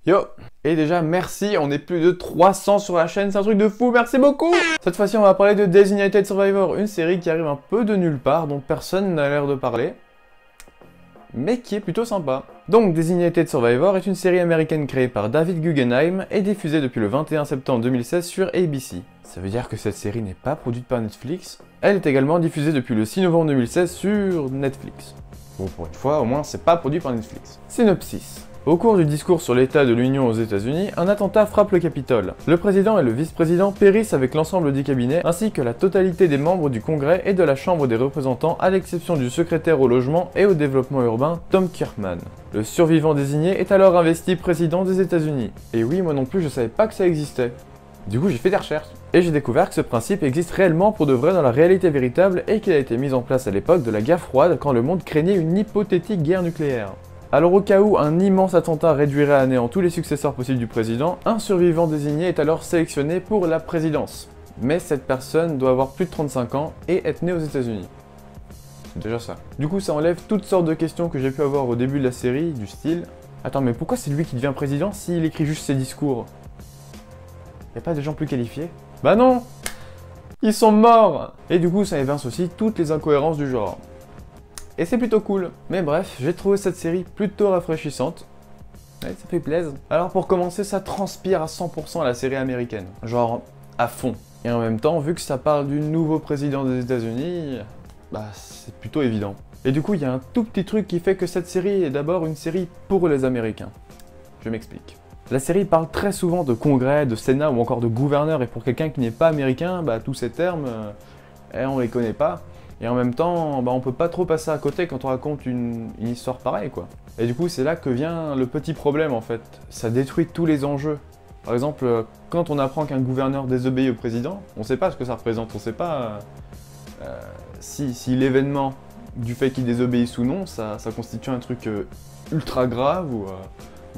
Yo! Et déjà, merci, on est plus de 300 sur la chaîne, c'est un truc de fou, merci beaucoup! Cette fois-ci, on va parler de Designated Survivor, une série qui arrive un peu de nulle part, dont personne n'a l'air de parler, mais qui est plutôt sympa. Donc, Designated Survivor est une série américaine créée par David Guggenheim et diffusée depuis le 21 septembre 2016 sur ABC. Ça veut dire que cette série n'est pas produite par Netflix. Elle est également diffusée depuis le 6 novembre 2016 sur Netflix. Bon, pour une fois, au moins, c'est pas produit par Netflix. Synopsis. Au cours du discours sur l'état de l'Union aux États-Unis, un attentat frappe le Capitole. Le président et le vice-président périssent avec l'ensemble du cabinet, ainsi que la totalité des membres du Congrès et de la Chambre des représentants, à l'exception du secrétaire au logement et au développement urbain, Tom Kirkman. Le survivant désigné est alors investi président des États-Unis. Et oui, moi non plus, je savais pas que ça existait. Du coup, j'ai fait des recherches. Et j'ai découvert que ce principe existe réellement pour de vrai dans la réalité véritable et qu'il a été mis en place à l'époque de la guerre froide quand le monde craignait une hypothétique guerre nucléaire. Alors au cas où un immense attentat réduirait à néant tous les successeurs possibles du président, un survivant désigné est alors sélectionné pour la présidence. Mais cette personne doit avoir plus de 35 ans et être née aux États-Unis. C'est déjà ça. Du coup, ça enlève toutes sortes de questions que j'ai pu avoir au début de la série, du style « Attends, mais pourquoi c'est lui qui devient président s'il écrit juste ses discours ?» Y'a pas de gens plus qualifiés? Bah non! Ils sont morts! Et du coup, ça évince aussi toutes les incohérences du genre. Et c'est plutôt cool. Mais bref, j'ai trouvé cette série plutôt rafraîchissante. Ouais, ça fait plaisir. Alors pour commencer, ça transpire à 100% la série américaine. Genre, à fond. Et en même temps, vu que ça parle du nouveau président des États-Unis, bah c'est plutôt évident. Et du coup, il y a un tout petit truc qui fait que cette série est d'abord une série pour les Américains. Je m'explique. La série parle très souvent de congrès, de sénat ou encore de gouverneur, et pour quelqu'un qui n'est pas américain, bah tous ces termes, on les connaît pas. Et en même temps, bah, on peut pas trop passer à côté quand on raconte une histoire pareille, quoi. Et du coup, c'est là que vient le petit problème, en fait. Ça détruit tous les enjeux. Par exemple, quand on apprend qu'un gouverneur désobéit au président, on sait pas ce que ça représente, on sait pas si l'événement du fait qu'il désobéisse ou non, ça constitue un truc ultra grave ou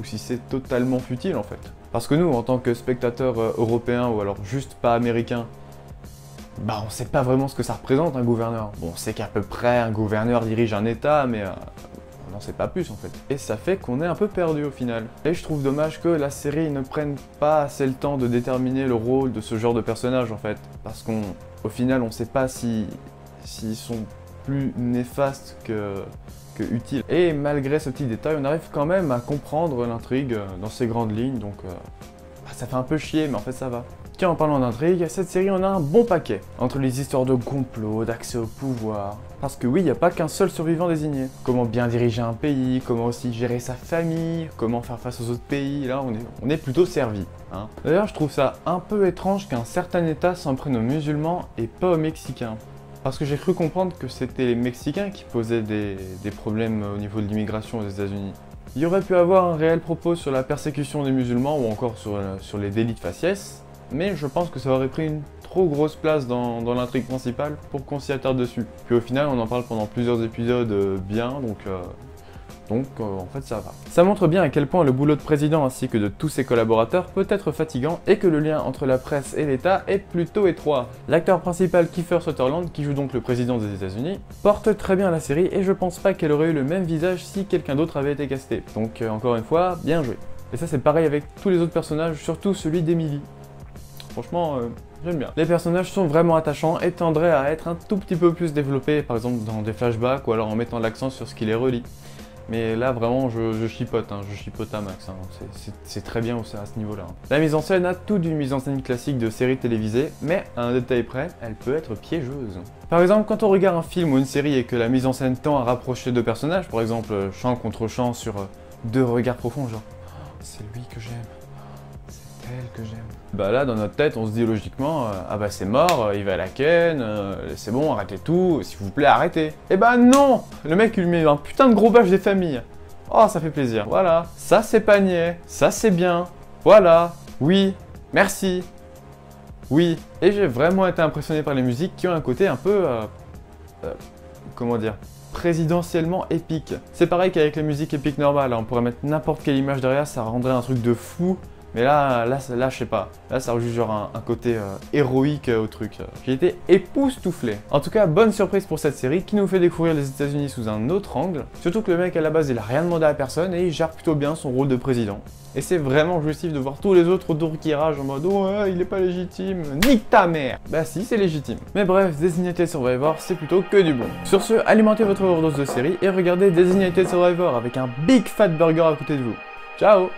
si c'est totalement futile, en fait. Parce que nous, en tant que spectateurs européens ou alors juste pas américains, bah on sait pas vraiment ce que ça représente un gouverneur. Bon, on sait qu'à peu près un gouverneur dirige un état, mais on n'en sait pas plus en fait. Et ça fait qu'on est un peu perdu au final. Et je trouve dommage que la série ne prenne pas assez le temps de déterminer le rôle de ce genre de personnage en fait. Parce qu'au final on sait pas s'ils sont plus néfastes que utiles. Et malgré ce petit détail, on arrive quand même à comprendre l'intrigue dans ses grandes lignes, donc ça fait un peu chier, mais en fait ça va. Tiens, en parlant d'intrigue, cette série en a un bon paquet. Entre les histoires de complot, d'accès au pouvoir. Parce que oui, il n'y a pas qu'un seul survivant désigné. Comment bien diriger un pays, comment aussi gérer sa famille, comment faire face aux autres pays, là on est plutôt servi. Hein. D'ailleurs, je trouve ça un peu étrange qu'un certain état s'en prenne aux musulmans et pas aux Mexicains. Parce que j'ai cru comprendre que c'était les Mexicains qui posaient des problèmes au niveau de l'immigration aux États-Unis. Il y aurait pu avoir un réel propos sur la persécution des musulmans ou encore sur les délits de faciès. Mais je pense que ça aurait pris une trop grosse place dans l'intrigue principale pour qu'on s'y attarde dessus. Puis au final, on en parle pendant plusieurs épisodes bien, donc en fait ça va. Ça montre bien à quel point le boulot de président ainsi que de tous ses collaborateurs peut être fatigant et que le lien entre la presse et l'État est plutôt étroit. L'acteur principal Kiefer Sutherland, qui joue donc le président des États-Unis, porte très bien la série et je pense pas qu'elle aurait eu le même visage si quelqu'un d'autre avait été casté. Donc encore une fois, bien joué. Et ça c'est pareil avec tous les autres personnages, surtout celui d'Emily. Franchement, j'aime bien. Les personnages sont vraiment attachants et tendraient à être un tout petit peu plus développés, par exemple dans des flashbacks ou alors en mettant l'accent sur ce qui les relie. Mais là, vraiment, je chipote, hein, je chipote à max. Hein. C'est très bien aussi à ce niveau-là. Hein. La mise en scène a tout d'une mise en scène classique de série télévisée, mais à un détail près, elle peut être piégeuse. Par exemple, quand on regarde un film ou une série et que la mise en scène tend à rapprocher deux personnages, par exemple champ contre champ sur deux regards profonds, genre « c'est lui que j'aime ». C'est elle que j'aime. Bah là, dans notre tête, on se dit logiquement, ah bah c'est mort, il va à la ken, c'est bon, arrêtez tout, s'il vous plaît, arrêtez. Eh bah non! Le mec, il lui met un putain de gros bâche des familles. Oh, ça fait plaisir. Voilà. Ça, c'est pas niais. Ça, c'est bien. Voilà. Oui. Merci. Oui. Et j'ai vraiment été impressionné par les musiques qui ont un côté un peu... comment dire? Présidentiellement épique. C'est pareil qu'avec les musiques épiques normales, hein. On pourrait mettre n'importe quelle image derrière, ça rendrait un truc de fou. Mais là, je sais pas. Là, ça rajoute genre un côté héroïque au truc. J'ai été époustouflé. En tout cas, bonne surprise pour cette série qui nous fait découvrir les États-Unis sous un autre angle. Surtout que le mec à la base, il a rien demandé à personne et il gère plutôt bien son rôle de président. Et c'est vraiment jouissif de voir tous les autres autour qui ragent en mode oh ouais, il est pas légitime, nique ta mère. Bah si, c'est légitime. Mais bref, Designated Survivor, c'est plutôt que du bon. Sur ce, alimentez votre overdose de série et regardez Designated Survivor avec un big fat burger à côté de vous. Ciao.